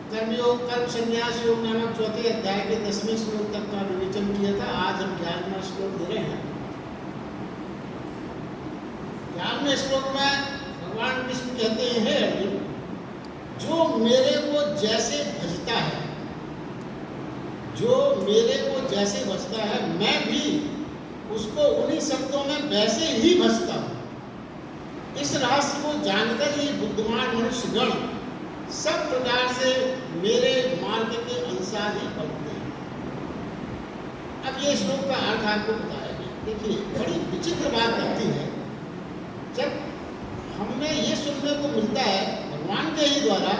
कर्मयोग कर्म संन्यास योग नामक चौथे अध्याय के 10वें श्लोक तक का विवेचन किया था। आज हम 11वां श्लोक दे रहे हैं। 11वें श्लोक में भगवान कृष्ण कहते हैं, अर्जुन, जो मेरे को जैसे भजता है, जो मेरे को जैसे भजता है, मैं भी उसको उन्हीं शब्दों में वैसे ही भजता हूँ। इस रहस्य को जानकर ही बुद्धिमान मनुष्यगण सब प्रकार से मेरे मार्ग के अनुसार ही बढ़ते हैं। अब ये श्लोक का अर्थ आपको बताया गया। देखिए, बड़ी विचित्र बात लगती है जब हमें ये सुनने को मिलता है भगवान के ही द्वारा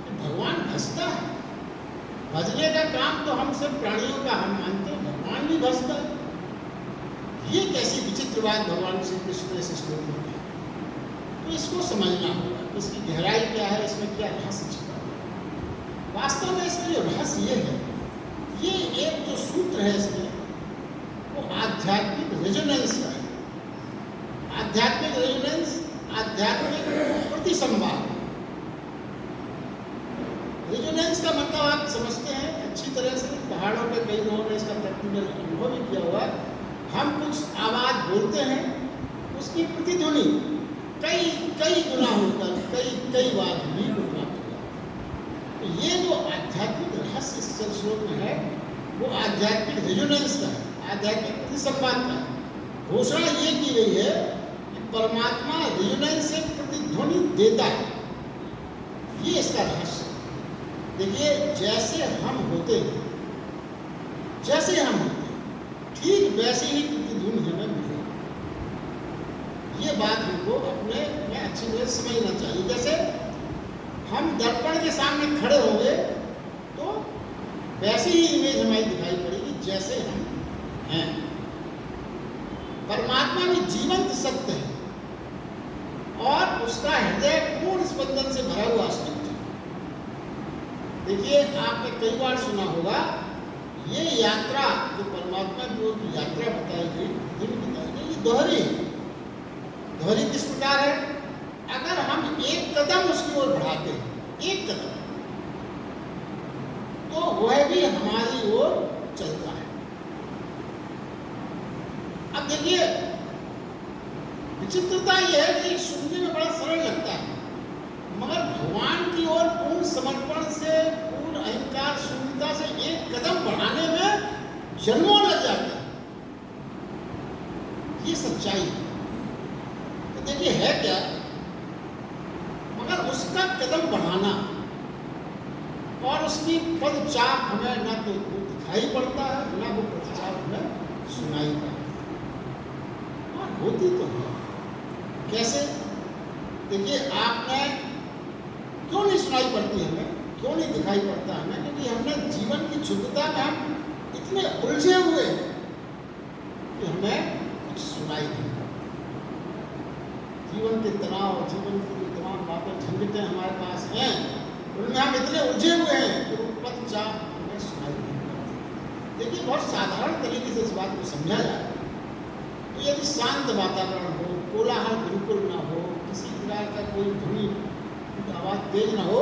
कि भगवान भजता है। भजने का काम तो हम सब प्राणियों का हम मानते हैं, भगवान भी भजता है। ये कैसी विचित्र बात भगवान श्री कृष्ण ने इस श्लोक में की। तो इसको समझना होगा, इसकी गहराई क्या है, इसमें क्या रहस्य छिपा है। वास्तव में इसमें जो रहस्य ये है, ये एक जो सूत्र है इसमें, वो आध्यात्मिक रेजोनेंस का है। आध्यात्मिक रेजोनेंस, आध्यात्मिक प्रतिसंवाद। रेजोनेंस का मतलब आप समझते हैं अच्छी तरह से। पहाड़ों पे कई लोगों ने इसका प्रैक्टिकल अनुभव भी किया हुआ। हम कुछ आवाज़ बोलते हैं, उसकी प्रतिध्वनि कई गुना होकर कई बार भी प्राप्त हुआ। तो ये जो आध्यात्मिक रहस्य इस श्लोक में है, वो आध्यात्मिक रेजोनेंस का है, आध्यात्मिक प्रतिसंवाद का है। घोषणा ये की गई है कि परमात्मा रेजोनेंस से प्रतिध्वनि देता है। ये इसका रहस्य। देखिए, जैसे हम होते हैं, ठीक वैसे ही प्रतिध्वनि हमें मिलेगी। ये बात हमको अपने में अच्छी तरह समझना चाहिए। जैसे हम दर्पण के सामने खड़े होंगे तो वैसी ही इमेज हमारी दिखाई पड़ेगी जैसे हम हैं। परमात्मा भी जीवंत सत्य है और उसका हृदय पूर्ण स्पंदन से भरा हुआ अस्तित्व है। देखिए, आपने कई बार सुना होगा, ये यात्रा जो परमात्मा की ओर की यात्रा बताई गई, ये दोहरी है। दोहरी किस प्रकार है? अगर हम एक कदम उसकी ओर बढ़ाते हैं, एक कदम, तो वह भी हमारी ओर चलता है। अब देखिए, विचित्रता यह है कि सुनने में बड़ा सरल लगता है, मगर भगवान की ओर पूर्ण समर्पण से, पूर्ण अहंकार शून्यता से एक कदम बढ़ाने में जन्मों लग जाते हैं। ये सच्चाई है। तो देखिए, है क्या, मगर उसका कदम बढ़ाना और उसकी पदचाप हमें न तो दिखाई पड़ता है, न वो पदचाप हमें सुनाई पड़ता है। और होती तो है। कैसे? देखिए, आपने क्यों नहीं सुनाई पड़ती हमें, क्यों नहीं दिखाई पड़ता हमें? क्योंकि हमने जीवन की क्षुद्रता में हम इतने उलझे हुए कि हमें कुछ सुनाई नहीं पड़ता। जीवन के तनाव, जीवन की जो तमाम बातें, झंझटें हमारे पास हैं, उनमें हम इतने उलझे हुए हैं कि वो पदचाप हमें सुनाई नहीं पड़ती। देखिए, बहुत साधारण तरीके से इस बात को समझा जाए तो यदि शांत वातावरण हो, कोलाहल बिल्कुल ना हो, किसी प्रकार का कोई ध्वनि, आवाज़ तेज ना हो,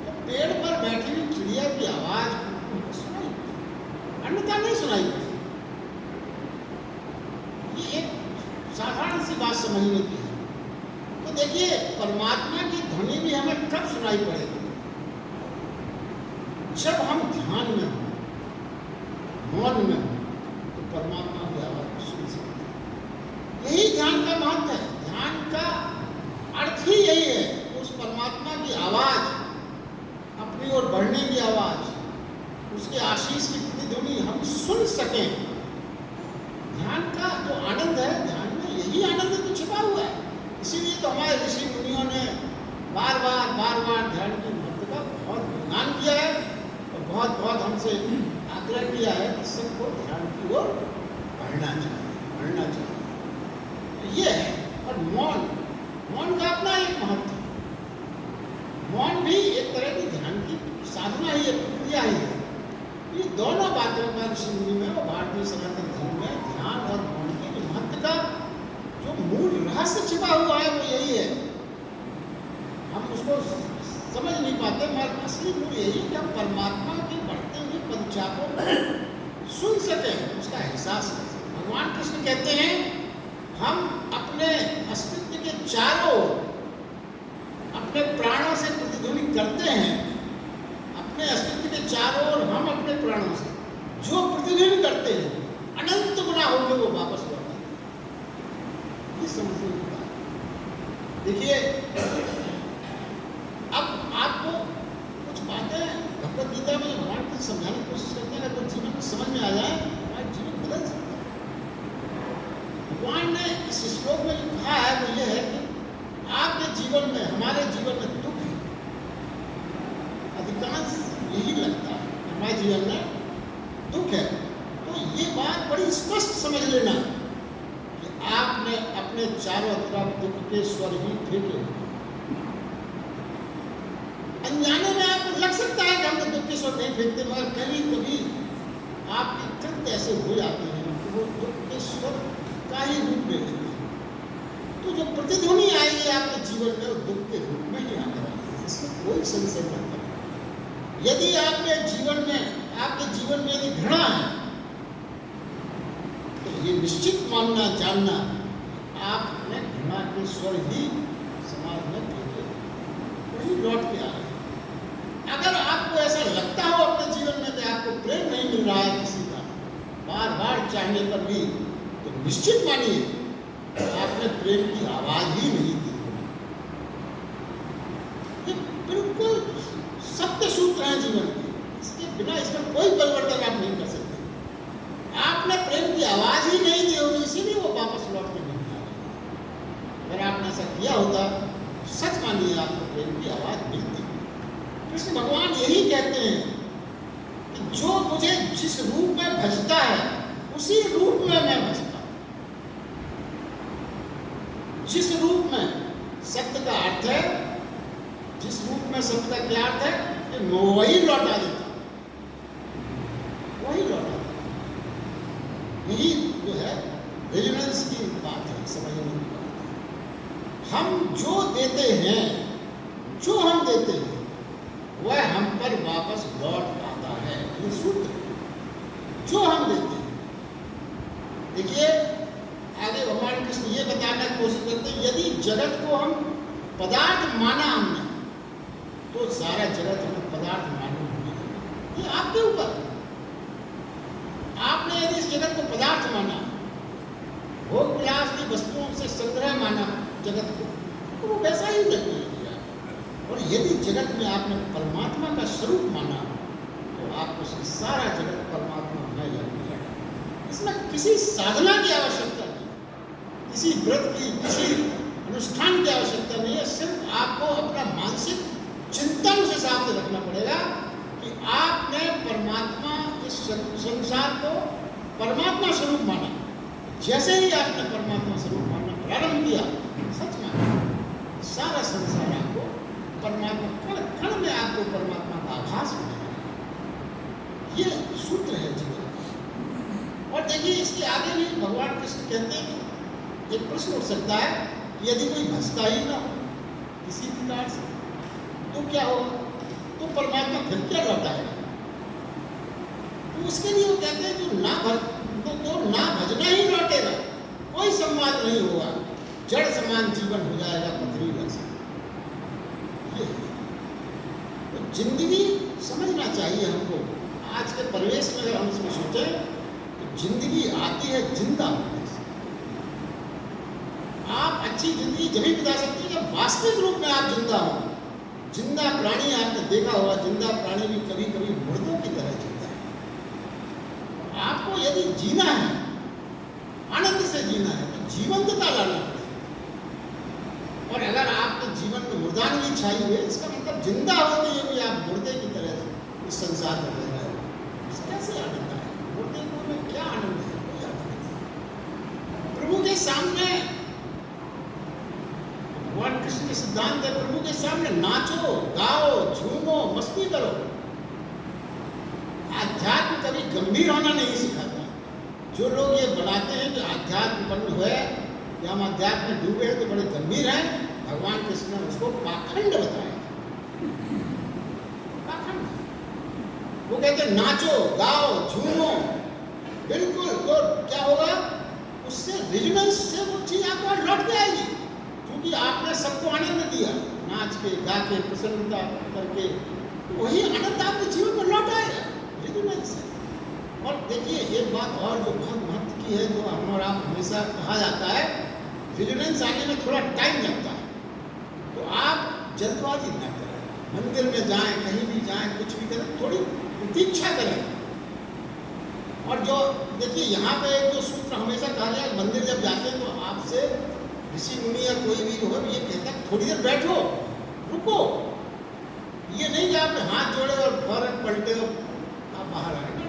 तो पेड़ पर बैठी हुई चिड़िया की आवाज़ सुनाई पड़ती, अन्यथा नहीं सुनाई पड़ती। ये एक साधारण सी बात समझने की है। तो देखिए, परमात्मा की ध्वनि भी हमें कब सुनाई पड़ेगी? जब हम ध्यान में हो, मौन में हो, तो परमात्मा की आवाज़ सुन सकते हैं। यही ध्यान का महत्व है। ध्यान का अर्थ ही यही है, उस परमात्मा की आवाज़, अपनी ओर बढ़ने की आवाज़, उसके आशीष की प्रतिध्वनि हम सुन सकें। ध्यान का जो आनंद है, ध्यान में यही आनंद तो छिपा हुआ है। इसीलिए तो हमारे ऋषि मुनियों ने बार बार ध्यान की महत्व का बहुत गुणगान किया है और बहुत हमसे आग्रह किया है कि सबको ध्यान की ओर बढ़ना चाहिए। तो ये है। और मौन का अपना एक महत्व है। मौन भी एक तरह की ध्यान की साधना ही है, प्रक्रिया ही है। ये दोनों बातों का ऋषि मुनि में और भारतीय सनातन धर्म में ध्यान और मौन के महत्व का जो मूल रहस्य छिपा हुआ है, वो यही है। हम उसको समझ नहीं पाते, मगर असली मूल यही कि हम परमात्मा के बढ़ते हुए पदचापों को सुन सकें, उसका एहसास कर सकें। भगवान कृष्ण कहते हैं हम अपने अस्तित्व के चारों ओर अपने प्राणों से प्रतिध्वनि करते हैं। अपने अस्तित्व के चारों ओर हम अपने प्राणों से जो प्रतिध्वनि करते हैं, अनंत गुना होकर वो वापस लौट आते हैं। ये समझने की बात। देखिए, अब आपको कुछ बातें भगवद गीता में भगवान को समझाने की कोशिश करते हैं, अगर जीवन में समझ में आ जाए हमारा जीवन बदल सकता है। भगवान ने इस श्लोक में जो कहा है वो ये है कि आपके जीवन में, हमारे जीवन में दुख है। अधिकांश यही लगता है हमारे जीवन में दुख है। तो ये बात बड़ी स्पष्ट समझ लेना कि आपने अपने चारों तरफ दुख के स्वर ही फेंके। अनजाने में आपको लग सकता है कि हमने दुख के स्वर नहीं फेंकते, मगर कभी कभी आपके कृत्य ऐसे हो जाते हैं कि वो दुख के स्वर का ही रूप ले लेते हैं। तो जो प्रतिध्वनि आएगी आपके जीवन में वो दुख के रूप में ही आने वाली है, इसमें कोई संशय नहीं है। यदि आपके जीवन में यदि घृणा है तो ये निश्चित मानना जानना आपने घृणा के स्वर ही समाज में फेंके, वही लौट के आ रहे हैं। अगर आपको ऐसा लगता हो अपने जीवन में कि आपको प्रेम नहीं मिल रहा है किसी का, बार बार चाहने पर भी, तो निश्चित मानिए आपने प्रेम की आवाज ही नहीं दी। ये बिल्कुल सत्य सूत्र है जीवन के, इसके बिना इसमें कोई परिवर्तन आप नहीं कर सकते। आपने प्रेम की आवाज ही नहीं दी होगी, इसीलिए वो वापस लौट के नहीं आ रहे। अगर आपने ऐसा किया होता, सच मानिए आपको प्रेम की आवाज मिलती। कृष्ण भगवान यही कहते हैं कि जो मुझे जिस रूप में भजता है उसी रूप में मैं भजता हूं। जिस रूप में सत्य का अर्थ है, जिस रूप में सत्य का क्या अर्थ है कि वही लौटा देता, वही लौटा देता। यही जो है रेजोनेंस की बात है, समझने की बात है। हम जो देते हैं, जो हम देते हैं वह हम पर वापस लौट आता है। ये सूत्र जो हम देते हैं। देखिए, आगे भगवान कृष्ण ये बताने की कोशिश करते हैं, यदि जगत को हम पदार्थ माना हमने, तो सारा जगत हमें पदार्थ मालूम होगी। ये आपके ऊपर। आपने यदि इस जगत को पदार्थ माना, भोग विलास की वस्तुओं से संग्रह माना जगत को, तो वो वैसा ही लगने लगेगा। और यदि जगत में आपने परमात्मा का स्वरूप माना, तो आपको सारा जगत परमात्मा में लग गया। इसमें किसी साधना की आवश्यकता नहीं, किसी व्रत की, किसी अनुष्ठान की आवश्यकता नहीं है। सिर्फ आपको अपना मानसिक चिंतन उस हिसाब से रखना पड़ेगा कि आपने परमात्मा, इस संसार को परमात्मा स्वरूप माना। जैसे ही आपने परमात्मा स्वरूप मानना प्रारंभ किया, सच माना, सारा संसार आपको परमात्मा, कण कण में आपको परमात्मा का आभास मिलेगा। ये सूत्र है जीवन का। और देखिए, इसके आगे भी भगवान कृष्ण कहते हैं कि एक प्रश्न उठ सकता है, यदि कोई भजता ही ना हो किसी प्रकार से, तो क्या होगा? तो परमात्मा फिर क्या लौटाएगा? तो उसके लिए वो कहते हैं जो ना भजना ही लौटेगा, कोई संवाद नहीं होगा, जड़ समान जीवन हो जाएगा, पथरीला सा। ये तो जिंदगी समझना चाहिए हमको। आज के परिवेश में अगर हम इसमें सोचें तो जिंदगी आती है जिंदा होने से। आप अच्छी जिंदगी जब ही बिता सकते हैं जब वास्तविक रूप में आप जिंदा हो। जिंदा प्राणी आपने देखा होगा, जिंदा प्राणी भी कभी कभी मुर्दों की तरह जीता है। आपको यदि जीना है, आनंद से जीना है, तो जीवंतता लाना पड़ेगा। और अगर आपके जीवन में मुर्दानगी छाई हुई है, इसका मतलब जिंदा होते हुए भी आप मुर्दे की तरह इस संसार में रह रहे हो। इसका कैसे आनंद है? मुर्दे को में क्या आनंद है? कोई आनंद नहीं। प्रभु के सामने भगवान कृष्ण के सिद्धांत है, प्रभु के सामने नाचो, गाओ, झूमो, मस्ती करो। आध्यात्म कभी गंभीर होना नहीं सिखाता। जो लोग ये बनाते हैं कि आध्यात्म बंद हुए या हम अध्यात्म में डूबे हैं तो बड़े गंभीर हैं, भगवान कृष्ण ने उसको पाखंड बताया। वो कहते हैं नाचो गाओ झूमो, बिल्कुल। तो क्या होगा उससे, रेजोनेंस से वो चीज आपको लौट के आएगी, क्योंकि आपने सबको आनंद दिया, नाच के गा के प्रसन्नता करके, तो वही आनंद आपके जीवन में लौट आएगा रेजोनेंस से। और देखिए एक बात और जो बहुत महत्व की है, जो हम और आप हमेशा कहा जाता है, रेजोनेंस आने में थोड़ा टाइम लगता है, तो आप जल्दबाजी न करें। मंदिर में जाएं, कहीं भी जाएं, कुछ भी करें, थोड़ी प्रतीक्षा करें। और जो देखिए यहाँ पे एक जो सूत्र हमेशा कहा गया, मंदिर जब जाते हैं तो आपसे ऋषि मुनि या कोई भी जो है ये कहता है थोड़ी देर बैठो, रुको। ये नहीं कि आपने हाथ जोड़े और फौरन पलटे और आप बाहर आए ना,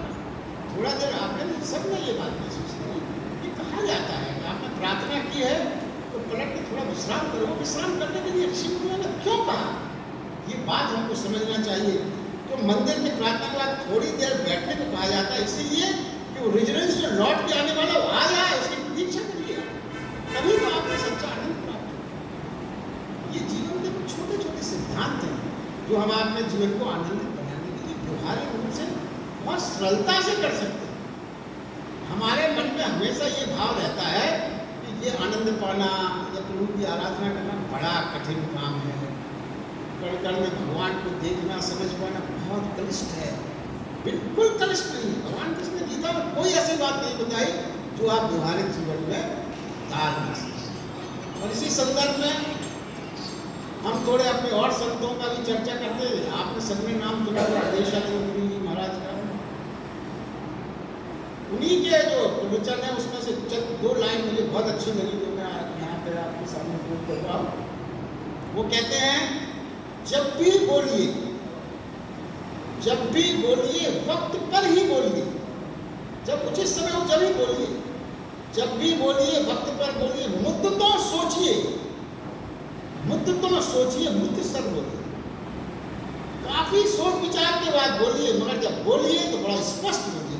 थोड़ा देर आपने सबने ये बात महसूस की। ये कहा जाता है कि आपने प्रार्थना की है तो पलट के थोड़ा विश्राम करो। विश्राम करने के लिए ऋषि मुनियों ने क्यों कहा, ये बात हमको समझना चाहिए। तो मंदिर में प्रार्थना के बाद थोड़ी देर बैठने को कहा जाता है, इसीलिए कि वो रेजिडेंस जो लौट के आने वाला वो आ जाए, उसकी प्रतीक्षा करिए, तभी तो आपको सच्चा आनंद प्राप्त हो। ये जीवन के छोटे छोटे सिद्धांत हैं जो हम अपने जीवन को आनंदित बनाने के लिए व्यवहारिक रूप से बहुत सरलता से कर सकते हैं। हमारे मन में हमेशा ये भाव रहता है कि ये आनंद पाना या प्रभु की आराधना करना बड़ा कठिन काम है, कण कण में भगवान को देखना समझ पाना बहुत कलिष्ठ है। बिल्कुल कलिष्ठ नहीं है। भगवान कृष्ण ने गीता में कोई ऐसी बात नहीं बताई जो आप व्यवहारिक जीवन में डाल ना सकें। और इसी संदर्भ में हम थोड़े अपने और संतों का भी चर्चा करते हैं। आपने सबने नाम सुना होगा देशानंद गिरी जी महाराज का। उन्हीं के जो प्रवचन है उसमें से दो लाइन मुझे बहुत अच्छी लगी जो मैं यहाँ पे आपके सामने बोल कर रहा हूँ। वो कहते हैं जब भी बोलिए, जब भी बोलिए वक्त पर ही बोलिए, जब उचित समय हो जब ही बोलिए, जब भी बोलिए वक्त पर बोलिए, मुद्दतों सोचिए, मुद्दतों सोचिए, मुद्दसर बोलिए। काफी सोच विचार के बाद बोलिए, मगर जब बोलिए तो बड़ा स्पष्ट बोलिए,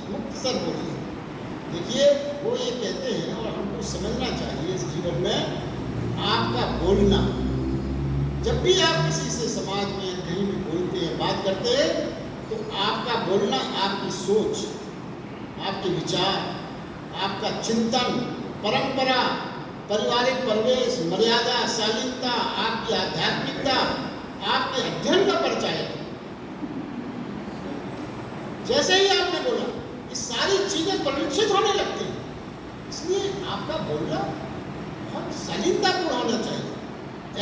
मुक्तसर बोलिए। देखिए वो ये कहते हैं और हमको समझना चाहिए इस जीवन में, आपका बोलना, जब भी आप किसी से समाज में कहीं भी बोलते हैं, बात करते हैं, तो आपका बोलना आपकी सोच, आपके विचार, आपका चिंतन, परंपरा, पारिवारिक परिवेश, मर्यादा, शालीनता, आपकी आध्यात्मिकता, आपके अध्ययन का परिचय है। जैसे ही आपने बोला ये सारी चीजें परिलक्षित होने लगती हैं। इसलिए आपका बोलना बहुत शालीनतापूर्ण होना चाहिए,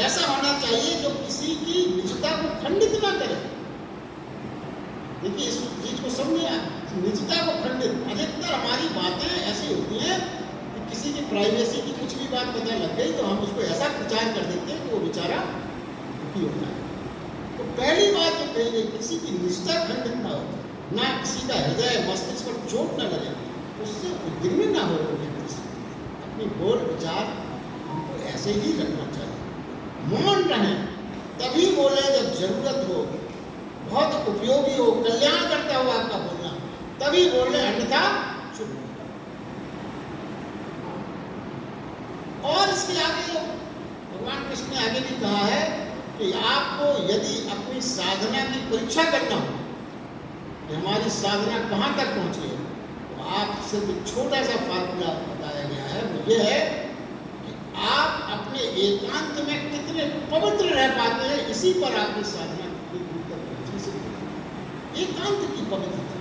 ऐसा होना चाहिए जो किसी की निजता को खंडित ना करे। देखिए इस चीज को समझिए आप, निजता को खंडित, अधिकतर हमारी बातें ऐसी होती हैं कि किसी की प्राइवेसी की कुछ भी बात पता लग गई तो हम उसको ऐसा प्रचार कर देते हैं कि वो बेचारा दुखी होता है। तो पहली बात जो कही गई, किसी की निजता खंडित ना हो, ना किसी का हृदय मस्तिष्क पर चोट न लगे, उससे उद्विग्न ना हो। अपनी बोल विचार हमको ऐसे ही रखना चाहिए, मौन रहें, तभी बोले जब जरूरत हो, बहुत उपयोगी हो, कल्याण करता हो आपका बोलना, तभी बोले, अन्यथा चुप। और इसके आगे भगवान कृष्ण ने आगे भी कहा है कि आपको यदि अपनी साधना की परीक्षा करना हो कि हमारी साधना कहाँ तक पहुँची है, तो आप सिर्फ एक छोटा सा फार्मूला बताया गया है, वो ये है कि आप अपने एकांत में कितने पवित्र रह पाते हैं, इसी पर आपकी साधना की दूर तक पहुँची सकती है। एकांत की पवित्रता,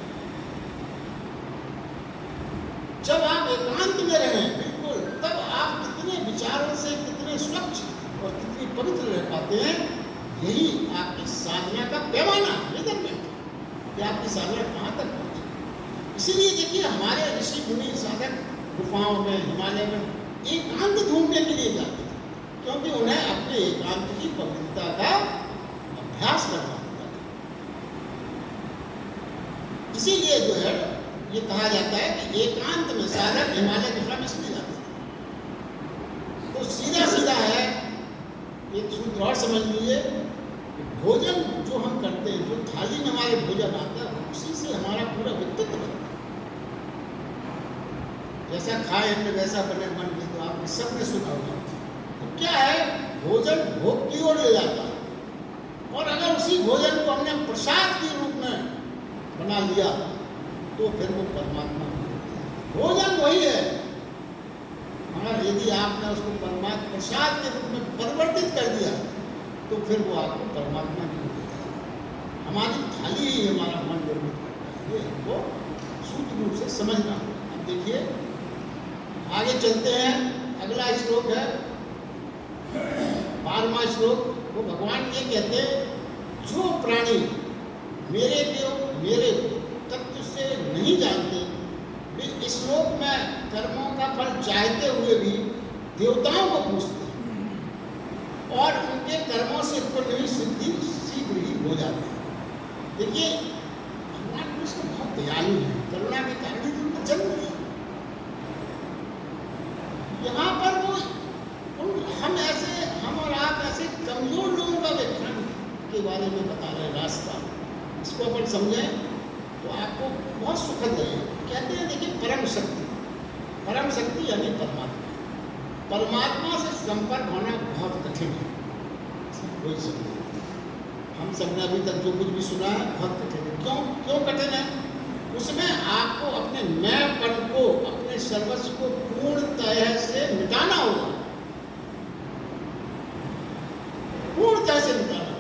जब आप एकांत में रहें बिल्कुल, तब आप कितने विचारों से कितने स्वच्छ और कितनी पवित्र रह पाते हैं। यही आपकी साधना का पैमाना, मेजरमेंट, कि आपकी साधना कहाँ तक पहुँची। इसीलिए देखिए हमारे ऋषि मुनि साधक गुफाओं में, हिमालय में एकांत ढूंढने के लिए जाते थे, क्योंकि उन्हें अपने एकांत की पवित्रता का अभ्यास करना होता था। इसीलिए जो है ये कहा जाता है कि एकांत में साधक हिमालय गुफा में इसलिए जाते थे। तो सीधा सीधा है, एक सूत्र और समझ लीजिए, भोजन जो हम करते हैं, जो थाली में हमारे भोजन आता है, उसी से हमारा पूरा व्यक्तित्व बनता है। जैसा खाएंगे वैसा बने मन में, तो आपने सबने सुना होगा। तो क्या है, भोजन भोग की ओर ले जाता है, और अगर उसी भोजन को हमने प्रसाद के रूप में बना लिया तो फिर वो परमात्मा भोजन वही है, मगर यदि आपने उसको परमात्मा प्रसाद के रूप में परिवर्तित कर दिया तो फिर वो आपको परमात्मा की हो जाएगा। हमारी थाली ही हमारा मन निर्मित करता है, ये हमको सूत्र रूप से समझना। अब देखिए आगे चलते हैं, अगला श्लोक है 12वां श्लोक। वो भगवान ये कहते हैं, जो प्राणी मेरे तत्व से नहीं जानते वे इस लोक में कर्मों का फल चाहते हुए भी देवताओं को पूछते हैं और उनके कर्मों से उत्पन्न हुई सिद्धि शीघ्र ही हो जाती है। देखिए भगवान कृष्ण बहुत दयालु है, करुणा के कारण ही उनका जन्म लिया। यहाँ पर वो हम और आप ऐसे कमजोर लोगों का व्याख्यान के बारे में बता रहे हैं रास्ता, इसको अपन समझें तो आपको बहुत सुखद लगेगा। कहते हैं देखिए परम शक्ति यानी परमात्मा से संपर्क होना बहुत कठिन है, इसमें कोई शक नहीं। हम सबने अभी तक जो कुछ भी सुना है बहुत कठिन है। क्यों कठिन है? उसमें आपको अपने मैंपन को, अपने सर्वस्व को पूर्णतः से मिटाना होगा, पूर्णतः से मिटाना।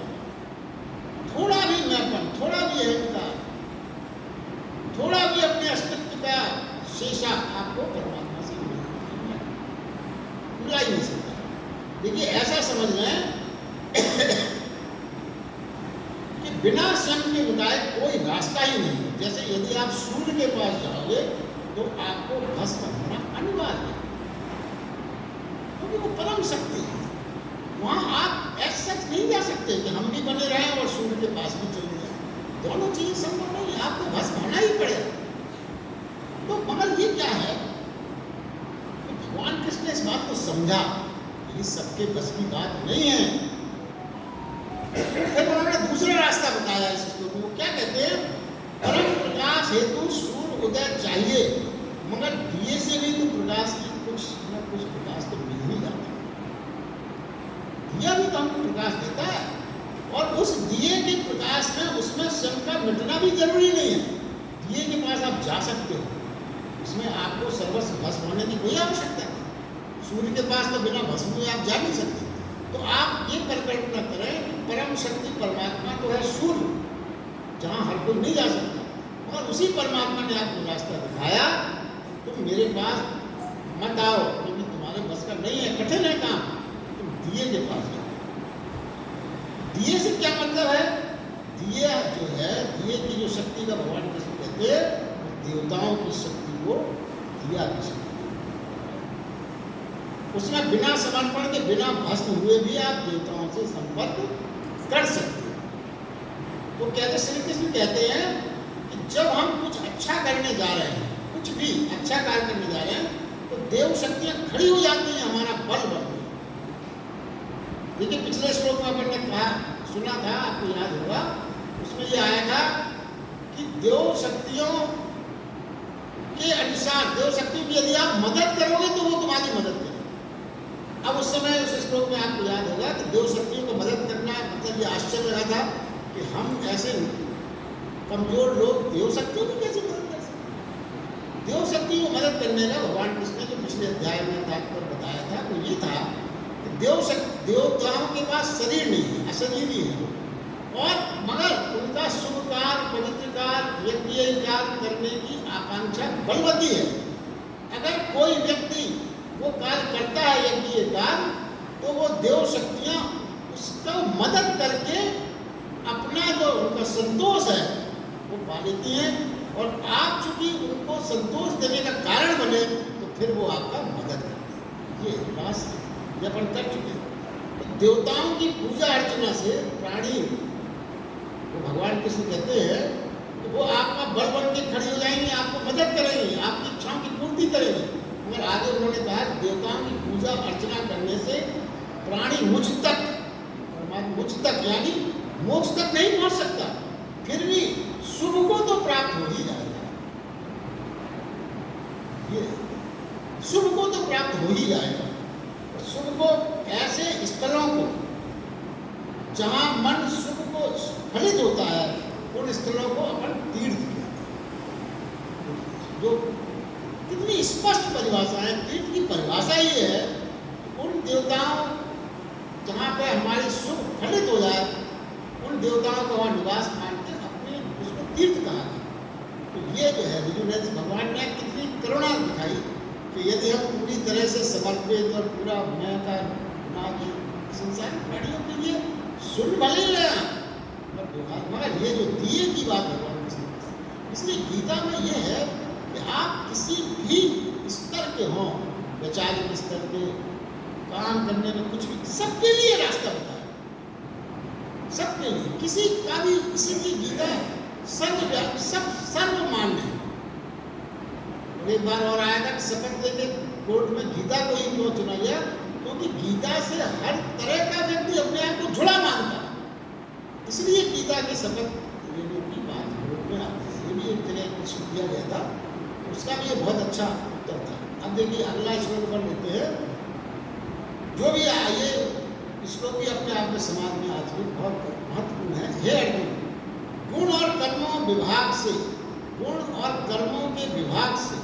थोड़ा भी मैंपन, थोड़ा भी अहंकार, थोड़ा भी अपने अस्तित्व का शेषा आपको परमात्मा से मिला ही नहीं सकता। देखिए ऐसा समझ लें कि बिना श्रम के मिटाए कोई रास्ता ही नहीं है। जैसे यदि आप सूर्य के पास जाओगे तो आपको भस्म होना अनिवार्य है, क्योंकि वो परम शक्ति है। वहाँ आप ऐसा नहीं जा सकते कि हम भी बने रहें और सूर्य के पास भी चले जाएं, दोनों चीजें संभव नहीं, आपको भस्म होना ही पड़ेगा। तो मगर ये क्या है तो भगवान कृष्ण ने इस बात को समझा, ये सबके बस की बात नहीं है। फिर उन्होंने दूसरा रास्ता बताया इस श्लोक में। क्या कहते हैं? परम प्रकाश हेतु सूर्य उदय चाहिए, मगर दिए से भी तो प्रकाश की कुछ न कुछ प्रकाश तो मिल ही जाता है। दिया भी तो हमको प्रकाश देता है, और उस दिए के प्रकाश में उसमें स्वयं का मिटना भी जरूरी नहीं है। दिए के पास आप जा सकते हो, उसमें आपको सर्वस्व भस्म होने की कोई आवश्यकता नहीं। सूर्य के पास तो बिना भस्म हुए आप जा नहीं सकते। तो आप ये परिकल्पना करें कि परम शक्ति परमात्मा तो है सूर्य, जहाँ हर कोई नहीं जा सकता, और उसी परमात्मा ने आपको रास्ता दिखाया, तुम मेरे पास मत आओ क्योंकि तुम्हारे बस का नहीं है, कठिन है काम, तुम दिए के पास जाओ। दिए से क्या मतलब है? दिया जो है, दिए की जो शक्ति का भगवान कृष्ण कहते हैं, देवताओं की शक्ति को दिया की शक्ति, उसमें बिना समर्पण के, बिना भस्म हुए भी आप देवताओं से संपर्क कर सकते हैं। तो कहते श्री कृष्ण कहते हैं कि जब हम कुछ अच्छा करने जा रहे हैं, कुछ भी अच्छा कार्य करने जा रहे हैं, तो देव शक्तियां खड़ी हो जाती हैं हमारा बल बनने। देखिए पिछले श्लोक में अपन ने कहा, सुना था, आपको याद होगा, उसमें ये आया था कि देव शक्तियों के अनुसार, देव शक्तियों की यदि आप मदद करोगे तो वो तुम्हारी मदद करेंगे। अब उस समय उस श्लोक में आपको याद होगा कि देव शक्तियों को मदद करना मतलब ये आश्चर्य लगा था कि हम ऐसे कमजोर लोग देव शक्तियों की कैसे मदद कर सकते। देव शक्ति को मदद करने का भगवान कृष्ण ने जो पिछले अध्याय में तात्पर्य बताया था वो ये था कि देवताओं के पास शरीर नहीं है, अशरीरी है, और मगर उनका शुभ कार्य, पवित्र कार्य, यज्ञ कार्य करने की आकांक्षा बलवती है। अगर कोई व्यक्ति वो कार्य करता है यज्ञ कार्य, तो वो देव शक्तियाँ उसका मदद करके अपना जो उनका संतोष है वो पा लेती हैं, और आप चूंकि उनको संतोष देने का कारण बने तो फिर वो आपका मदद करते हैं। ये रास्ता ये अपन कर चुके हैं। तो देवताओं की पूजा अर्चना से प्राणी, वो भगवान कृष्ण कहते हैं कि वो आपका बल बन के खड़ी हो जाएंगे, आपको मदद करेंगे, आपकी इच्छाओं की पूर्ति करेंगे। मगर आगे उन्होंने कहा देवताओं की पूजा अर्चना करने से प्राणी मुझ तक, मुझ तक यानी मोक्ष तक नहीं पहुंच सकता, फिर भी शुभ को तो प्राप्त हो ही जाएगा। ये शुभ को तो प्राप्त हो ही जाएगा। शुभ को ऐसे स्थलों को जहां मन शुभ को फलित होता है, उन स्थलों को अपन तीर्थ कहते हैं। परिभाषाएं। तीर्थ की परिभाषा ये है उन देवताओं जहाँ पे हमारी सुख फलित हो जाए, उन देवताओं को वहाँ निवास मान के अपने उसको तीर्थ कहा गया। तो ये जो है विजुनेस भगवान ने कितनी करुणा दिखाई कि यदि हम पूरी तरह से समर्पित और पूरा मैं का गुनाह की संसार प्राणियों के लिए सुन भले ले मगर ये जो दिए की बात भगवान कृष्ण, इसलिए गीता में ये है कि आप किसी भी स्तर के हों, वैचारिक स्तर के, काम करने में कुछ भी, सबके लिए रास्ता बताया, सबके लिए, किसी का भी, किसी की गीता सर्वव्यापी, सब सर्वमान्य है। एक बार और आया था कि शपथ लेके कोर्ट में गीता को ही क्यों चुना गया, क्योंकि गीता से हर तरह का व्यक्ति अपने आप को जुड़ा मानता है, इसलिए गीता की शपथ लेने की बात कोर्ट में आती है। ये भी एक जगह प्रश्न दिया गया था, उसका भी ये बहुत अच्छा उत्तर था। अब देखिए अगला श्लोक पर लेते हैं, जो भी आइए श्लोक भी अपने आप में समाज में आज भी बहुत महत्वपूर्ण है। हे अर्जुन, गुण और कर्मों विभाग से, गुण और कर्मों के विभाग से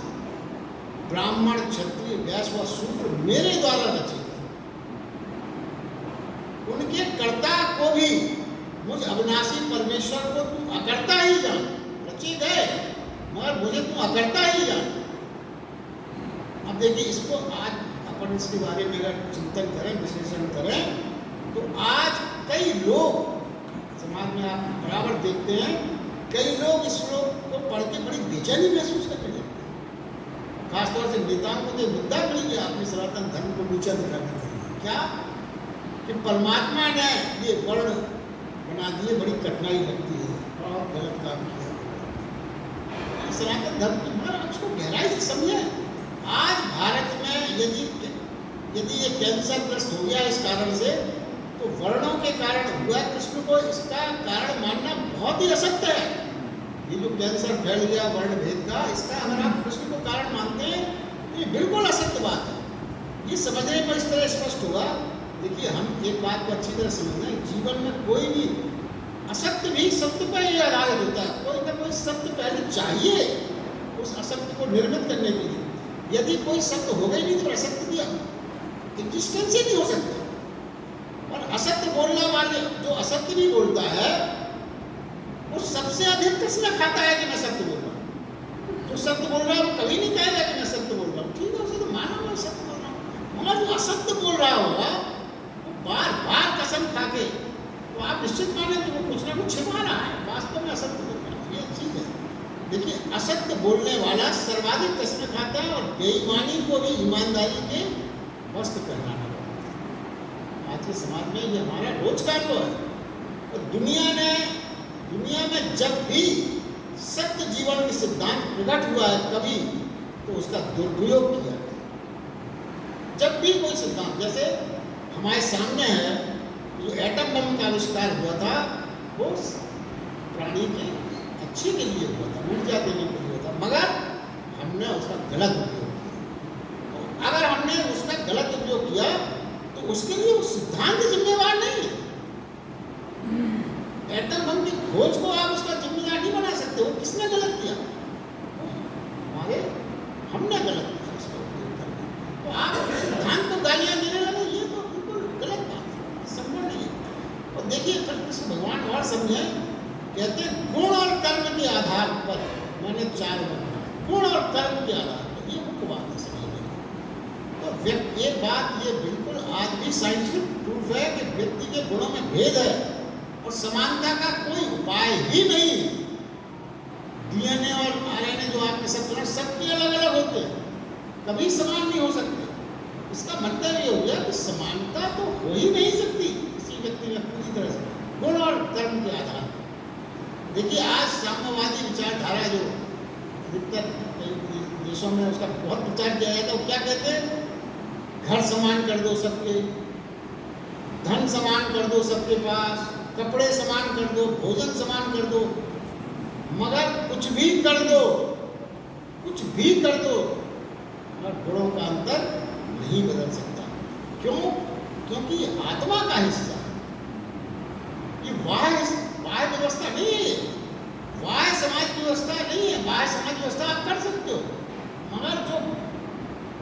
ब्राह्मण, क्षत्रिय, वैश्य व शूद्र मेरे द्वारा रचे गए, उनके कर्ता को भी मुझ अविनाशी परमेश्वर को तुम अकर्ता ही जान। रचे गए मगर मुझे तुम अकर्ता ही जान। अब देखिए इसको आज अपन इसके बारे में अगर चिंतन करें, विश्लेषण करें, तो आज कई लोग समाज में आप बराबर देखते हैं, कई लोग इस श्लोक को पढ़ के बड़ी बेचैनी महसूस करने लगते हैं। खासतौर से नेताओं को जो मुद्दा मिल गया अपने सनातन धर्म को नीचा दिखाने के लिए, क्या कि परमात्मा ने ये वर्ण बना दिए, बड़ी कठिनाई लगती है, बहुत गलत काम किया। सनातन धर्म की मतलब उसको गहराई से समझे। आज भारत में यदि ये कैंसर ग्रस्त हो गया इस कारण से, तो वर्णों के कारण हुआ, कृष्ण को इसका कारण मानना बहुत ही असत्य है। ये जो कैंसर फैल गया वर्ण भेद का, इसका अगर आप कृष्ण को कारण मानते हैं तो ये बिल्कुल असत्य बात है। ये समझने पर इस तरह स्पष्ट होगा। देखिए हम एक बात को अच्छी तरह समझना, जीवन में कोई भी असत्य भी सत्य पर ही आधारित होता है। कोई ना कोई सत्य पहले चाहिए उस असत्य को निर्मित करने के लिए। यदि कोई सत्य होगा ही नहीं तो असत्य की एग्जिस्टेंस ही नहीं हो सकता। और असत्य बोलने वाले जो असत्य भी बोलता है वो सबसे अधिक किसमें खाता है कि मैं सत्य बोल रहा हूँ। जो सत्य बोल रहा है वो कभी नहीं कहेगा कि मैं सत्य बोल रहा हूँ, ठीक है, उसे तो मानो मैं सत्य बोल रहा हूँ। मगर जो असत्य बोल रहा होगा वो बार बार कसम खा के, तो आप निश्चित माने कि वो कुछ ना कुछ छिपा रहा है, वास्तव में असत्य बोल रहा है। ये चीज है। देखिए असत्य बोलने वाला सर्वाधिक कसमें खाता है और बेईमानी को भी ईमानदारी के वस्त्र पहनाना पड़ता है। आज के समाज में ये हमारा रोज का तो है। और दुनिया में जब भी सत्य जीवन के सिद्धांत प्रकट हुआ है कभी, तो उसका दुरुपयोग किया गया। जब भी कोई सिद्धांत, जैसे हमारे सामने है जो एटम बम का आविष्कार हुआ था, वो प्राणी के अच्छे के लिए हुआ था, ऊर्जा देने के लिए हुआ था, मगर हमने उसका गलत उपयोग किया। अगर हमने उसका गलत उपयोग किया तो उसके लिए वो सिद्धांत जिम्मेवार नहीं है। एटम बम की खोज को आप उसका जिम्मेदार नहीं बना सकते। वो किसने गलत किया? हमने गलत किया उसका उपयोग करना। तो आप सिद्धांत को गालियां देने लगे, ये तो बिल्कुल गलत बात है, संभव नहीं है। और देखिए कृष्ण भगवान और समझे, कहते हैं गुण और कर्म के आधार पर मैंने 4 बनाया, गुण और कर्म के आधार पर, ये मुख्य बात है समझने की। तो ये बात ये बिल्कुल आज भी साइंटिफिक प्रूफ है कि व्यक्ति के गुणों में भेद है और समानता का कोई उपाय ही नहीं। डीएनए और आरएनए जो आपके सब सबके अलग अलग होते हैं, कभी समान नहीं हो सकते। इसका मतलब ये हो गया कि समानता तो हो ही नहीं सकती किसी व्यक्ति में पूरी तरह से, गुण और कर्म के आधार पर। देखिए आज साम्यवादी विचारधारा जो अधिकतर देशों में उसका बहुत प्रचार किया जाता है, वो क्या कहते हैं? घर समान कर दो सबके, धन समान कर दो सबके पास, कपड़े समान कर दो, भोजन समान कर दो, मगर कुछ भी कर दो, कुछ भी कर दो, मगर गुणों का अंतर नहीं बदल सकता। क्यों? क्योंकि ये आत्मा का हिस्सा है, ये बाह्य व्यवस्था नहीं है, बाह्य समाज की व्यवस्था नहीं है। बाह्य समाज की व्यवस्था आप कर सकते हो, मगर जो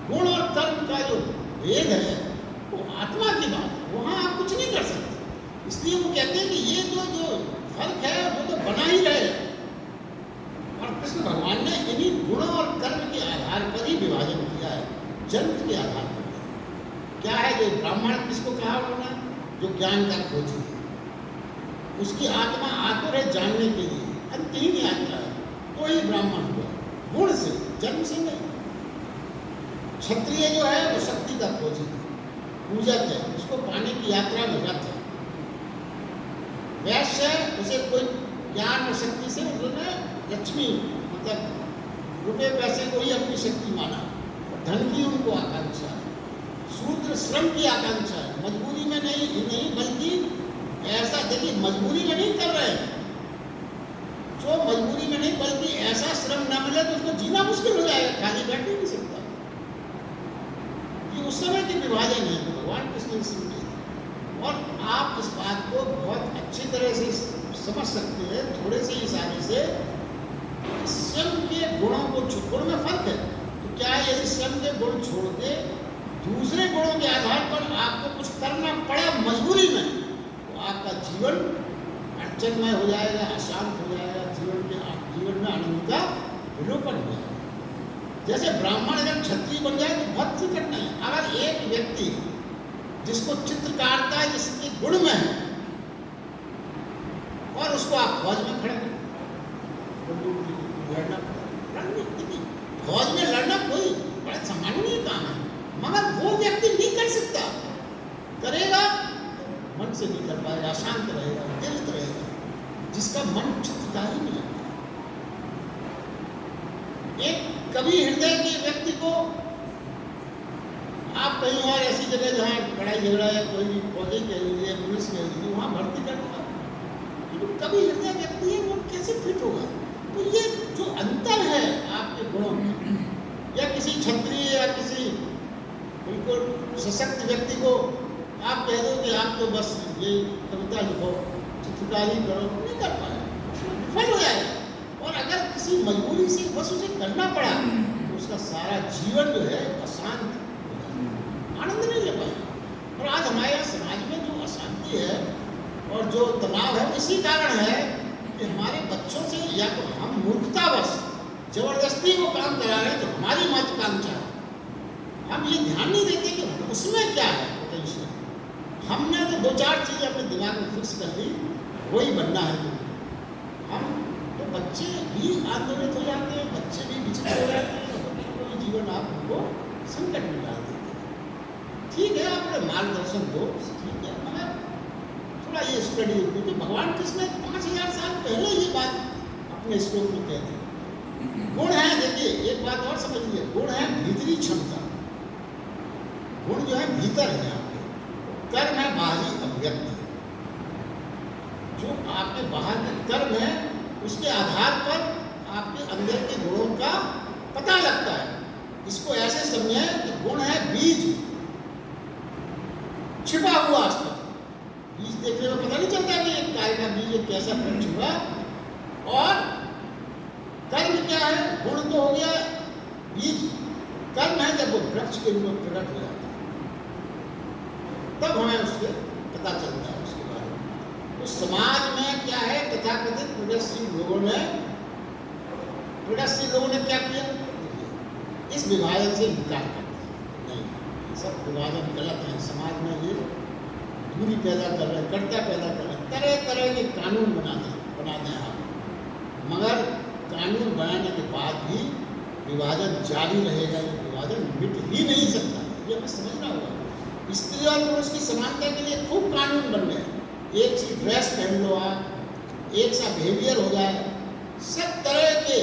गुण और कर्म का जो भेद है वो आत्मा की बात है, वहाँ आप कुछ नहीं कर सकते। इसलिए वो कहते हैं कि ये जो फर्क है वो तो बना ही रहेगा। और कृष्ण भगवान ने इन्हीं गुणों और कर्म के आधार पर ही विभाजन किया है, जन्म के आधार पर। क्या है जो ब्राह्मण किसको कहा उन्होंने? जो ज्ञान का खोजी है, उसकी आत्मा आतुर है जानने के लिए, अंतहीन यात्रा है, तो ही ब्राह्मण हुआ, गुण से, जन्म से नहीं। क्षत्रिय जो है वो शक्ति का खोजी है, पूजक है, उसको पाने की यात्रा में रत है। वैश्य है, उसे कोई ज्ञान और शक्ति से उन्होंने लक्ष्मी मतलब रुपये पैसे को ही अपनी शक्ति माना, धन की उनको आकांक्षा है। शूद्र श्रम की आकांक्षा है, मजबूरी में नहीं बल्कि ऐसा, देखिए मजबूरी में नहीं कर रहे हैं, जो मजबूरी में नहीं बल्कि ऐसा श्रम न मिले तो उसको जीना मुश्किल हो जाएगा, खाली बैठ नहीं सकता। ये उस समय के विभाजन है तो भगवान कृष्ण ने। और आप इस बात को बहुत अच्छी तरह से समझ सकते हैं थोड़े से इशारे से। स्वयं के गुणों को, गुण में फर्क है, तो क्या है यदि स्वयं के गुण छोड़ के दूसरे गुणों के आधार पर आपको कुछ करना पड़ा मजबूरी में, तो आपका जीवन अड़चनमय हो जाएगा, अशांत हो जाएगा, जीवन में आनंद का विलोपन हो जाएगा। जैसे ब्राह्मण अगर क्षत्रिय बन जाए तो बहुत सी कठिनाई है। अगर एक व्यक्ति जिसको चित्रकारिता जिसके गुण में है और उसको आप फौज में खड़े लड़ना, फौज में लड़ना कोई बड़ा सामान्य काम है, मगर वो व्यक्ति नहीं कर सकता। करेगा तो मन से नहीं कर पाएगा, अशांत रहेगा, दलित रहेगा, जिसका मन चित्रकारी में लगता है। एक कवि हृदय के व्यक्ति को आप कहीं और ऐसी जगह जहाँ लड़ाई झगड़ा है, कोई भी फौजी कह लीजिए, पुलिस कह लीजिए, वहाँ भर्ती कर देगा, तो कभी हृदय व्यक्ति है वो कैसे फिट होगा? तो ये जो अंतर है आपके गुणों में, या किसी क्षत्रिय या किसी बिल्कुल सशक्त व्यक्ति को आप कह दो कि आप तो बस ये कविता लिखो, चित्रकारी करो, नहीं कर पाएगा, विफल हो जाएगा। और अगर किसी मजबूरी से बस उसे करना पड़ा तो उसका सारा जीवन जो है अशांत, आनंद नहीं ले पाएगा। और आज हमारे समाज में जो अशांति है और जो तनाव है, इसी कारण है कि हमारे बच्चों से या तो हम मूर्खतावश जबरदस्ती वो काम करा रहे हैं जो हमारी महत्वाकांक्षा है। हम ये ध्यान नहीं देते कि उसमें क्या है पोटेंशियल। हमने तो दो चार चीज़ अपने दिमाग में फिक्स कर ली, वही बनना है। हम तो बच्चे भी आंदोलित हो जाते हैं, बच्चे भी विचलित हो जाते हैं, बच्चों को जीवन आप उनको संकट में डाल देते हैं। ठीक है, आपने मार्गदर्शन दो, ठीक है, मगर थोड़ा ये स्टडी होती है। भगवान कृष्ण ने 5000 साल पहले ये बात अपने श्लोक में कह दी। गुण है, देखिए एक बात और समझ लीजिए, गुण है भीतरी क्षमता, गुण जो है भीतर है आपके, कर्म है बाहरी अभिव्यक्ति। जो आपके बाहर के कर्म है उसके आधार पर आपके अंदर के गुणों का पता लगता है। इसको ऐसे समझें कि गुण है बीज छिपा हुआ अस्तित्व। बीज देखने में पता नहीं चलता कि एक गाय का बीज एक कैसा वृक्ष हुआ। और कर्म क्या है? गुण तो हो गया बीज, कर्म है जब वो वृक्ष के रूप में प्रकट हो जाता है, तब हमें उससे पता चलता है उसके बारे में। तो समाज में क्या है, तथाकथित प्रगतिशील लोगों ने क्या किया? इस विभाजन से इनकार कर दिया। नहीं, सब विभाजन गलत है। समाज में ये दूरी पैदा कर रहे हैं, कर्ता पैदा कर रहे हैं, तरह तरह के कानून बना दें आप, मगर कानून बनाने के बाद भी विभाजन जारी रहेगा। ये विभाजन मिट ही नहीं सकता, ये हमें समझना होगा। स्त्री और पुरुष की समानता के लिए खूब कानून बन गए, एक सी ड्रेस पहन लो आप, एक सा बिहेवियर हो जाए, सब तरह के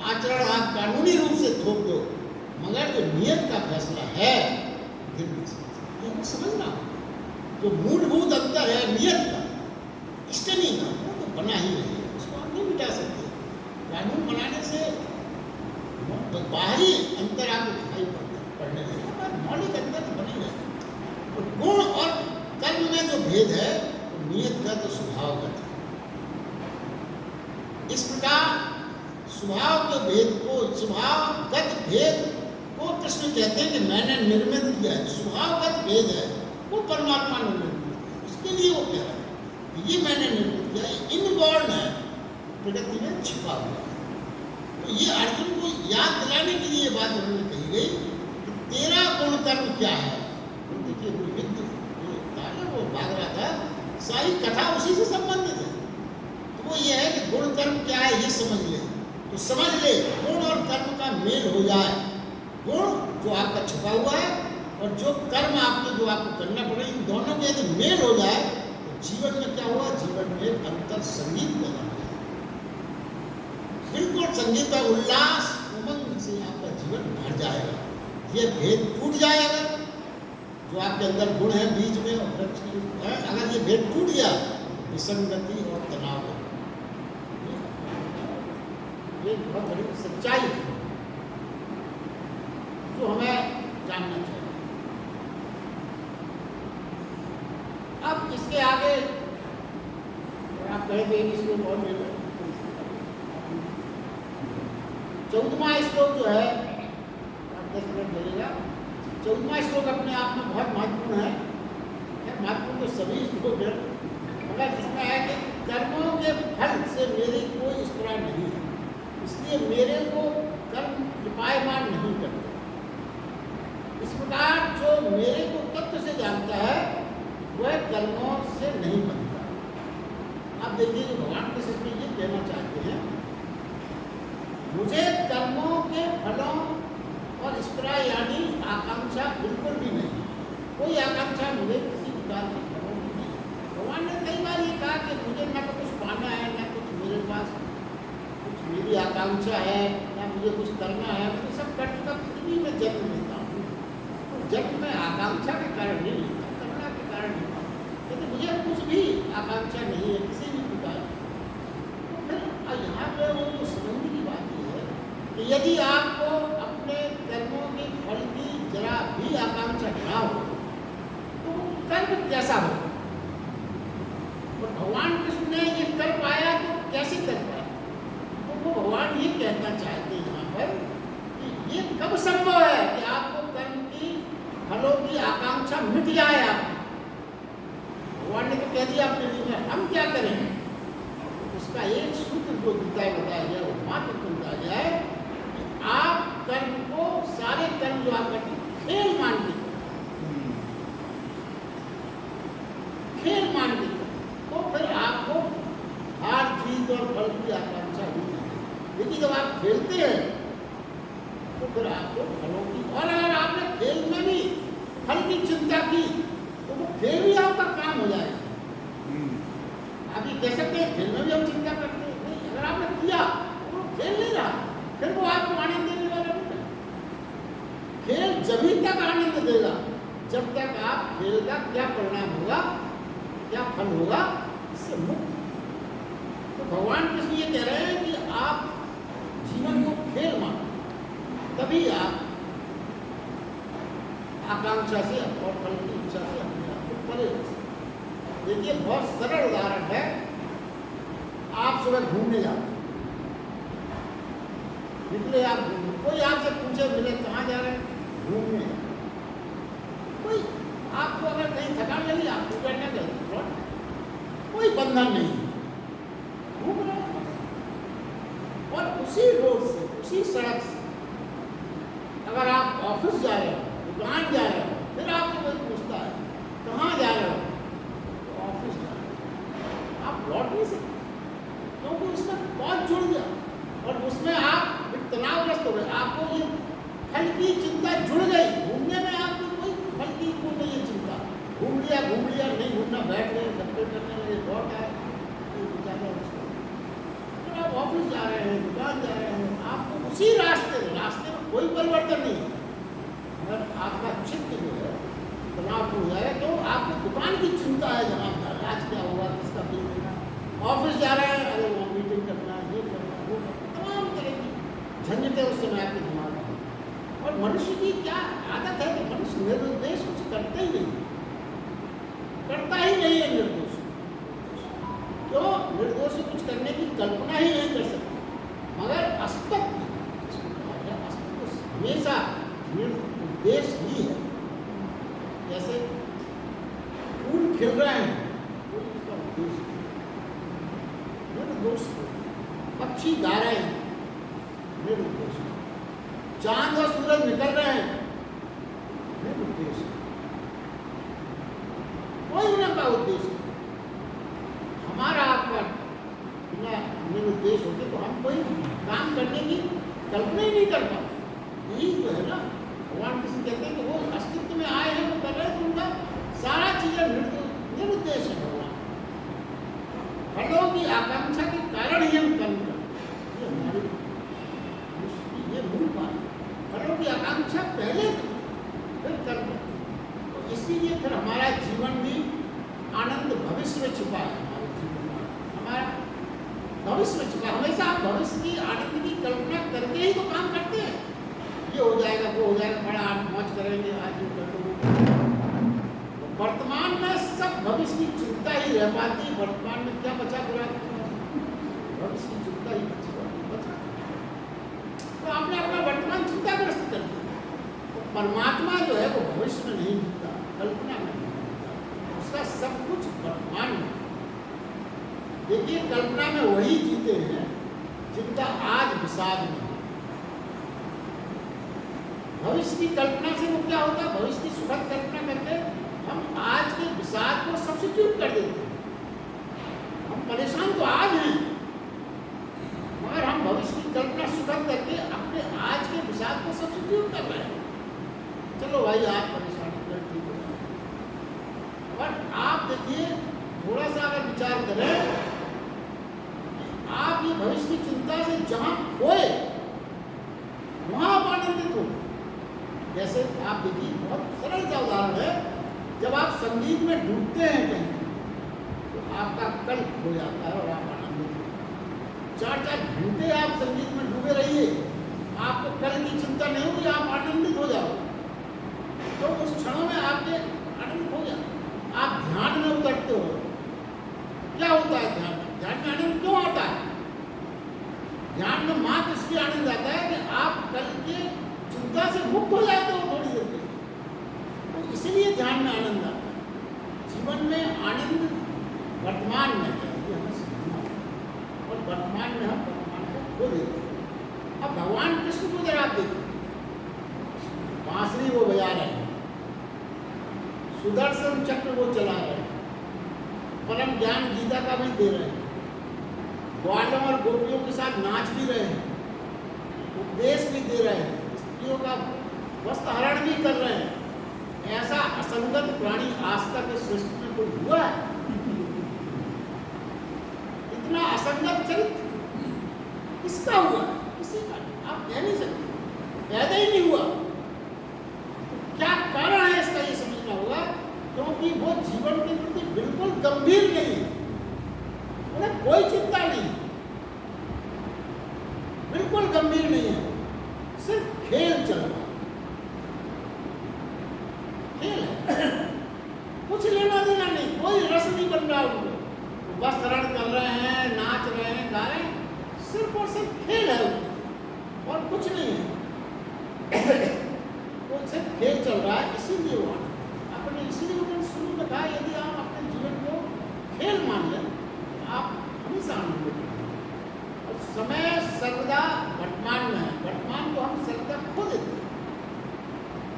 आचरण आप कानूनी रूप से थोप दो, मगर जो नियत का फैसला है गिर नहीं सकता। ये हमें समझना होगा। जो मूलभूत अंतर है नियत का, स्टडी का, वो तो बना ही नहीं है, उसको आप नहीं मिटा सकते। कानून बनाने से बाहरी अंतर आपको दिखाई पड़ने लगेगा, मौलिक अंतर तो बनेगा। तो गुण और कर्म में जो भेद है वो नियतगत और स्वभावगत है। इस प्रकार स्वभाव के भेद को, स्वभावगत भेद वो कृष्ण कहते हैं कि मैंने निर्मित किया है, स्वभावगत भेद है, वो परमात्मा ने निर्मित किया, उसके लिए वो कह रहा है कि ये मैंने निर्मित किया है, इनबॉर्न है, प्रकृति में छिपा हुआ है। तो ये अर्जुन को याद दिलाने के लिए ये बात उन्होंने कही गई कि तेरा गुण कर्म क्या है। तो देखिए वो युद्ध जो था ना, वो भाग रहा था, सारी कथा उसी से संबंधित है। तो वो ये है कि गुण कर्म क्या है ये समझ ले, तो समझ ले गुण और कर्म का मेल हो जाए, गुण जो आपका छुपा हुआ है और जो कर्म आपके जो आपको करना पड़े, इन दोनों के यदि मेल हो जाए तो जीवन में क्या हुआ, जीवन में अंतर संगीत पैदा हो जाए, बिल्कुल संगीत का उल्लास उमंग से आपका जीवन भर जाएगा। ये भेद टूट जाए, अगर जो आपके अंदर गुण है बीज में और वृक्ष है, अगर ये भेद टूट गया तो विसंगति और तनाव है। ये बहुत बड़ी सच्चाई है जो हमें जानना चाहिए। अब इसके आगे आप कहेंगे इसमें बहुत ले लो, 14वां श्लोक जो है, आप 10 मिनट लगेगा। 14वां श्लोक अपने आप में बहुत महत्वपूर्ण है, महत्वपूर्ण तो सभी श्लोक है, मगर इसमें है कि कर्मों के फल से मेरी कोई स्पृहा नहीं है, इसलिए मेरे को कर्म कृपायमान नहीं करते। इस प्रकार जो मेरे को तत्व से जानता है वह कर्मों से नहीं बनता। आप देखिए जो भगवान कृष्ण इसमें ये कहना चाहते हैं, मुझे कर्मों के फलों और स्पृहा यानी आकांक्षा बिल्कुल भी नहीं, कोई आकांक्षा मुझे किसी प्रकार की फलों की नहीं। भगवान ने कई बार ये कहा कि मुझे न तो कुछ पाना है, न कुछ मेरे पास कुछ मेरी आकांक्षा है, न मुझे कुछ करना है, मुझे सब कट का पृथ्वी में जन्म लेता हूँ, तो जन्म में आकांक्षा के कारण नहीं लेता, करना के कारण लेता हूँ, लेकिन मुझे कुछ भी आकांक्षा नहीं है किसी भी प्रकार की। तो फिर यहाँ पर वो जो समझने की बात ये है कि यदि आपको अपने कर्मों के फल की जरा भी आकांक्षा ना हो तो कर्म कैसा हो। और भगवान कृष्ण ने ये कर पाया तो कैसे कर पाया, तो वो भगवान ये कहना चाहते हैं यहाँ पर कि ये कब संभव है कि आपको कर्म की फलों की आकांक्षा मिट जाए। आप भगवान ने तो कह दिया अपने जीवन में, हम क्या करें। उसका एक सूत्र जो गीता में बताया गया, वो मात्र बताया गया है कि आप कर्म को, सारे कर्म जो आप करते खेल मान के, खेल मान के, तो फिर आपको हार जीत और फल की आकांक्षा नहीं है। लेकिन जब आप खेलते हैं तो फिर आपको फलों की, और अगर आपने खेल में भी फल की चिंता की तो वो खेल भी आपका काम हो जाएगा। आप ये कह सकते हैं खेल में भी हम चिंता करते हैं, नहीं, अगर आपने किया तो वो खेल नहीं रहा, फिर वो आपको आनंद देने वाला नहीं। खेल जब तक आनंद देगा जब तक आप खेल का क्या परिणाम होगा, क्या फल होगा, इससे मुक्त। तो भगवान कृष्ण ये कह रहे हैं कि आप जीवन को खेल मानो, तभी आप आकांक्षा से और फल की इच्छा से अपने आप को परे रख सकते। देखिए बहुत सरल उदाहरण है, आप सुबह घूमने जाते, निकले आप घूमने, कोई आपसे पूछे मिले कहाँ जा रहे हैं, घूमने। कोई आपको अगर कहीं थकान लगी आपको करना चाहिए, कोई बंधन नहीं, घूम रहे हैं। और उसी रोड से, उसी सड़क से अगर आप ऑफिस जा रहे हो, दुकान जा रहे हो, फिर आपसे कोई पूछता है कहाँ जा रहे हो, तो ऑफिस जा रहे हो, आप लौट नहीं सकते क्योंकि उसमें बहुत जुड़ गया और उसमें आप तनावग्रस्त हो गए। आपको ये फल की चिंता जुड़ गई, घूमने में आपको कोई फल की को नहीं है चिंता, घूम लिया नहीं घूमना, बैठ गए गप्पे करने लगे, लौट आए, तो आप ऑफिस जा रहे हैं, दुकान जा रहे हैं, आपको उसी रास्ते में कोई परिवर्तन नहीं है। अगर आपका चित्त जो है तनाव हो जाए तो आपको दुकान की चिंता है, जनाब आज क्या होगा, किसका बिल देना, ऑफिस जा रहे हैं, अरे वो मीटिंग करना, ये करना, वो करना, तमाम तरह की झंझटें उस समय आपके दिमाग में। और मनुष्य की क्या आदत है कि मनुष्य निर्देश कुछ करते ही नहीं, करता ही नहीं है निर्दोष, तो निर्दोष कुछ करने की कल्पना ही नहीं कर सकता। मगर अस्तित्व हमेशा उद्देश्य ही है। जैसे फूल खिल रहे हैं, वो उसका उद्देश्य है। निर्दोष पक्षी गा रहे हैं, निर्दोष। चांद और सूरज निकल रहे हैं, निर्दोष। कोई उनका उद्देश्य नहीं। हमारा आपका बिना निरुद्देश होते तो हम कोई काम करने की कल्पना ही नहीं कर पाते। यही तो है ना, भगवान कृष्ण कहते हैं कि वो अस्तित्व में आए हैं, वो कर रहे हैं, तो उनका सारा चीजें निरुद्देश है। भगवान फलों की आकांक्षा के कारण ही हम कर्म करते हैं। ये हमारी ये मूल बात है। फलों की आकांक्षा पहले, फिर कर्म। तो इसीलिए फिर हमारा जीवन भी आनंद भविष्य में छिपा है। हमारे जीवन में हमारा भविष्य में छिपा। हमेशा आप भविष्य की आनंद की कल्पना करके ही तो काम करते हैं। ये हो जाएगा, वो हो जाएगा, बड़ा आज मौज करेंगे, आज जो कर लो। वर्तमान में सब भविष्य की चिंता ही रह पाती है। वर्तमान में क्या बचा पूरा, भविष्य की चिंता ही बचा। तो आपने अपना वर्तमान चिंताग्रस्त कर दिया। तो परमात्मा जो है वो भविष्य में नहीं जीता, कल्पना में नहीं जीता, उसका सब कुछ वर्तमान में। देखिए, कल्पना में वही जीते हैं जिनका आज विषाद में। भविष्य की कल्पना से वो क्या होता है, भविष्य की सुखद कल्पना करके हम आज के विषाद को सब्स्टिट्यूट कर देते हैं। हम परेशान तो आज हैं, मगर हम भविष्य की कल्पना सुखद करके अपने आज के विषाद को सब्स्टिट्यूट कर रहे हैं। चलो भाई, आप परेशान कर, ठीक हो जाए। और आप देखिए, थोड़ा सा अगर विचार करें, आप ये भविष्य की चिंता से जहां खोए वहां आप आनंदित हो। जैसे आप देखिए, बहुत सरल सा उदाहरण है, जब आप संगीत में डूबते हैं कहीं, तो आपका कल खो जाता है और आप आनंदित हो। 4-4 घंटे आप संगीत में डूबे रहिए, आपको कल की चिंता नहीं होगी, आप आनंदित हो जाओ। तो उस क्षणों में आपके आनंद हो गया। आप ध्यान में उतरते हो, क्या होता है ध्यान में? ध्यान में आनंद क्यों आता है? ध्यान में मात्र इसलिए आनंद आता है कि आप कल के चिंता से मुक्त हो जाते हो थोड़ी देर के लिए। तो इसलिए ध्यान में आनंद आता है। जीवन में आनंद वर्तमान में है, ये हमें समझना है। और वर्तमान में हम वर्तमान को खो देते हैं। अब भगवान कृष्ण को जरा आप देखिए, बांसुरी वो बजा रहे हैं, सुदर्शन चक्र वो चला रहे हैं, परम ज्ञान गीता का भी दे रहे हैं, ग्वालों और गोपियों के साथ नाच भी रहे हैं, उपदेश भी दे रहे हैं, स्त्रियों का वस्त्र हरण भी कर रहे हैं। ऐसा असंगत प्राणी आज तक इस सृष्टि में कोई हुआ है? इतना असंगत चरित्र किसका हुआ? किसी का नहीं। आप कह नहीं सकते, पैदा ही नहीं हुआ। तो क्या कारण है इसका, ये समझना होगा। क्योंकि वो जीवन के प्रति बिल्कुल गंभीर नहीं है, उन्हें कोई चिंता नहीं, बिल्कुल गंभीर नहीं है, सिर्फ खेल चल रहा है। खेल है, कुछ लेना देना नहीं, कोई रस नहीं बन रहा उनको। बस रण कर रहे हैं, नाच रहे हैं, गा रहे हैं, सिर्फ और सिर्फ खेल है उनको, और कुछ नहीं है। वो सिर्फ खेल चल रहा है, इसीलिए वो अपने, इसीलिए उन्होंने शुरू में कहा, यदि आप अपने जीवन को खेल मान लें, आप हमेशा आनंदित हैं। और समय सर्वदा वर्तमान में है, वर्तमान को हम सर्वदा खो देते हैं,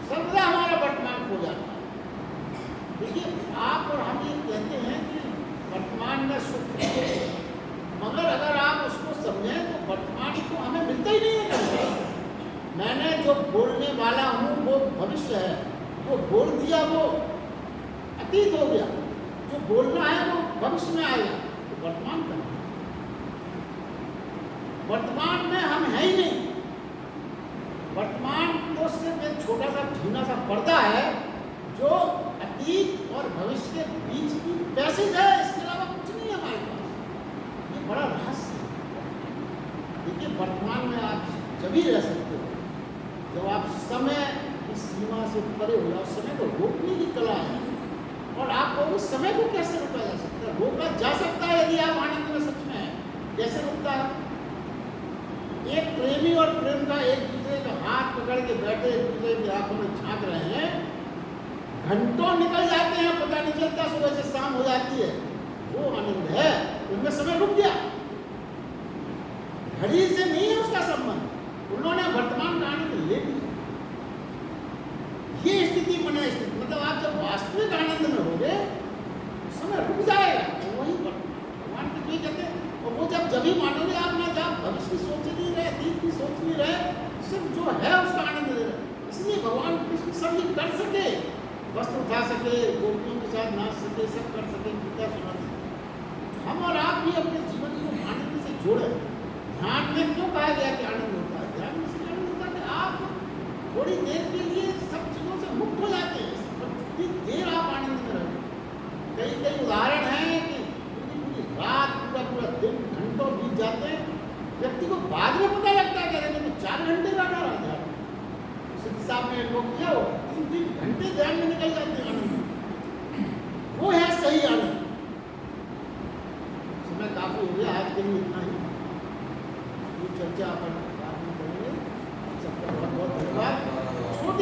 सर्वदा हमारा वर्तमान खो जाता है। देखिए, आप और हम ये कहते हैं कि वर्तमान में सुख है, मगर अगर आप उसको समझें तो वर्तमान को हमें मिलता ही नहीं है। मैंने जो बोलने वाला हूँ वो भविष्य है, वो बोल दिया वो अतीत हो गया, जो बोलना है वो भविष्य में आएगा। तो वर्तमान का, वर्तमान में हम है ही नहीं। वर्तमान तो सिर्फ एक छोटा सा ढीना सा पर्दा है जो अतीत और भविष्य के बीच की पैसेज है, इसके अलावा कुछ नहीं है हमारे पास। ये बड़ा रहस्य है। देखिए, वर्तमान में आप जब ही रह सकते हो जब आप समय की सीमा से परे हो जाओ। समय को रोकने की कला है, और आपको उस समय को कैसे रोका जा सकता है? रोका जा सकता है यदि आप आनंद में सच में है। कैसे रोकता है? एक प्रेमी और प्रेमिका एक दूसरे का हाथ पकड़ के बैठे एक दूसरे की आंखों में झांक रहे हैं, घंटों निकल जाते हैं, पता नहीं चलता, सुबह से शाम हो जाती है, वो आनंद है। उनमें समय रुक गया, घड़ी से नहीं है उसका संबंध, उन्होंने वर्तमान का आनंद ले लिया। ये स्थिति बने स्थिति, मतलब आप जब वास्तविक आनंद में होगे समय रुक जाएगा, तो वही भगवान की कहते हैं। और वो जब ही मानोगे आप ना, जब भविष्य की सोच नहीं रहे, अतीत की सोच नहीं रहे, सिर्फ जो है उसका आनंद ले रहे। इसलिए भगवान कृष्ण सब ये कर सके, वस्त्र उठा सके, गोपियों के साथ नाच सके, सब कर सके, गीता सुना सके। हम और आप भी अपने जीवन को आनंद से जोड़े। ध्यान में क्यों कहा गया कि आनंद होता है? ध्यान में इसलिए आनंद होता है कि आप थोड़ी देर के लिए सब चीज़ों से मुक्त हो जाते हैं, कितनी देर आप आनंद में रहते हैं। कई कई उदाहरण हैं कि पूरी रात, पूरा दिन, घंटों बीत जाते हैं, व्यक्ति को बाद में पता लगता है कि अरे मैं 4 घंटे बैठा रहा ध्यान। सिद्ध साहब ने लोग किया हो 3 घंटे ध्यान में निकल जाते हैं आनंद। वो है सही आनंद। समय काफी हो गया, आज के लिए इतना ही। चर्चा अपन बाद में करेंगे। सबका बहुत बहुत धन्यवाद।